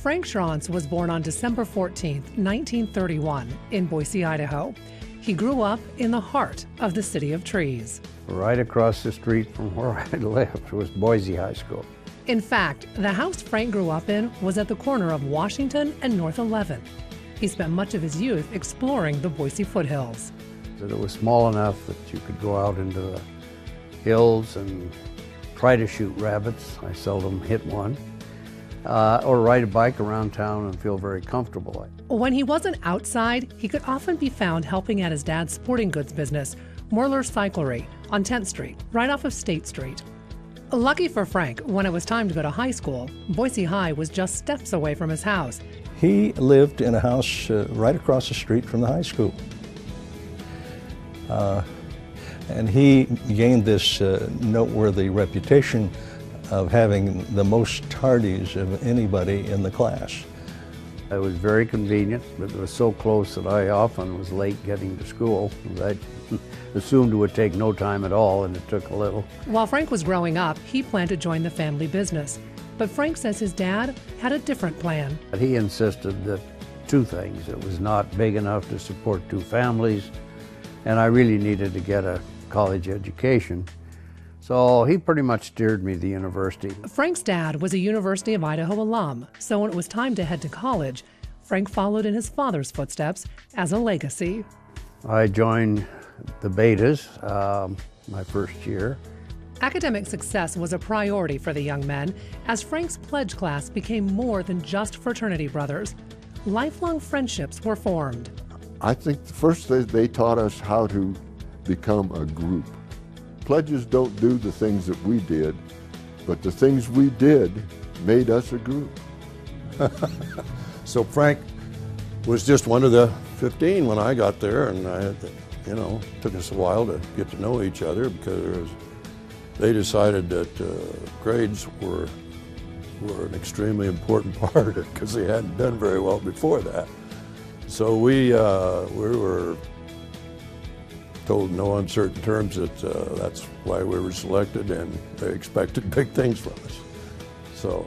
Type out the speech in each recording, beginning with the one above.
Frank Shrontz was born on December 14, 1931, in Boise, Idaho. He grew up in the heart of the City of Trees. Right across the street from where I lived was Boise High School. In fact, the house Frank grew up in was at the corner of Washington and North 11th. He spent much of his youth exploring the Boise foothills. It was small enough that you could go out into the hills and try to shoot rabbits. I seldom hit one. Or ride a bike around town and feel very comfortable. When he wasn't outside, he could often be found helping at his dad's sporting goods business, Moerler's Cyclery, on 10th Street, right off of State Street. Lucky for Frank, when it was time to go to high school, Boise High was just steps away from his house. He lived in a house right across the street from the high school. And he gained this noteworthy reputation of having the most tardies of anybody in the class. It was very convenient, but it was so close that I often was late getting to school. I assumed it would take no time at all, and it took a little. While Frank was growing up, he planned to join the family business. But Frank says his dad had a different plan. He insisted that two things. It was not big enough to support two families, and I really needed to get a college education. So he pretty much steered me to the university. Frank's dad was a University of Idaho alum, so when it was time to head to college, Frank followed in his father's footsteps as a legacy. I joined the BEHRS my first year. Academic success was a priority for the young men, as Frank's pledge class became more than just fraternity brothers. Lifelong friendships were formed. I think first they taught us how to become a group. Pledges don't do the things that we did, but the things we did made us a group. So Frank was just one of the 15 when I got there, and took us a while to get to know each other because they decided that grades were an extremely important part of it because they hadn't done very well before that. So we were told in no uncertain terms that that's why we were selected, and they expected big things from us. So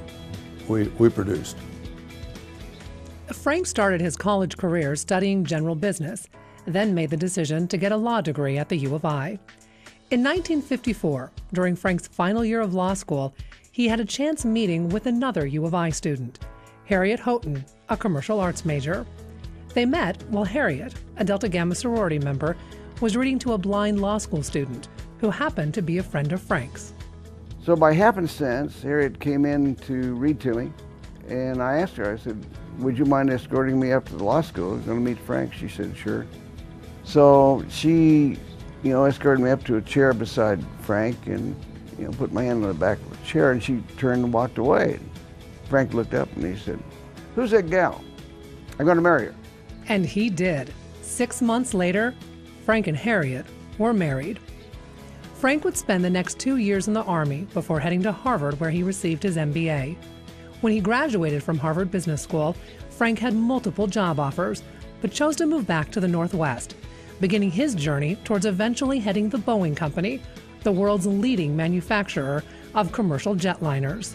we produced. Frank started his college career studying general business, then made the decision to get a law degree at the U of I. In 1954, during Frank's final year of law school, he had a chance meeting with another U of I student, Harriet Houghton, a commercial arts major. They met while Harriet, a Delta Gamma sorority member, was reading to a blind law school student who happened to be a friend of Frank's. So by happenstance, Harriet came in to read to me, and I asked her, I said, would you mind escorting me up to the law school? I was going to meet Frank. She said, sure. So she, escorted me up to a chair beside Frank and, put my hand on the back of the chair, and she turned and walked away. Frank looked up and he said, who's that gal? I'm going to marry her. And he did. 6 months later, Frank and Harriet were married. Frank would spend the next 2 years in the Army before heading to Harvard, where he received his MBA. When he graduated from Harvard Business School, Frank had multiple job offers, but chose to move back to the Northwest, beginning his journey towards eventually heading the Boeing Company, the world's leading manufacturer of commercial jetliners.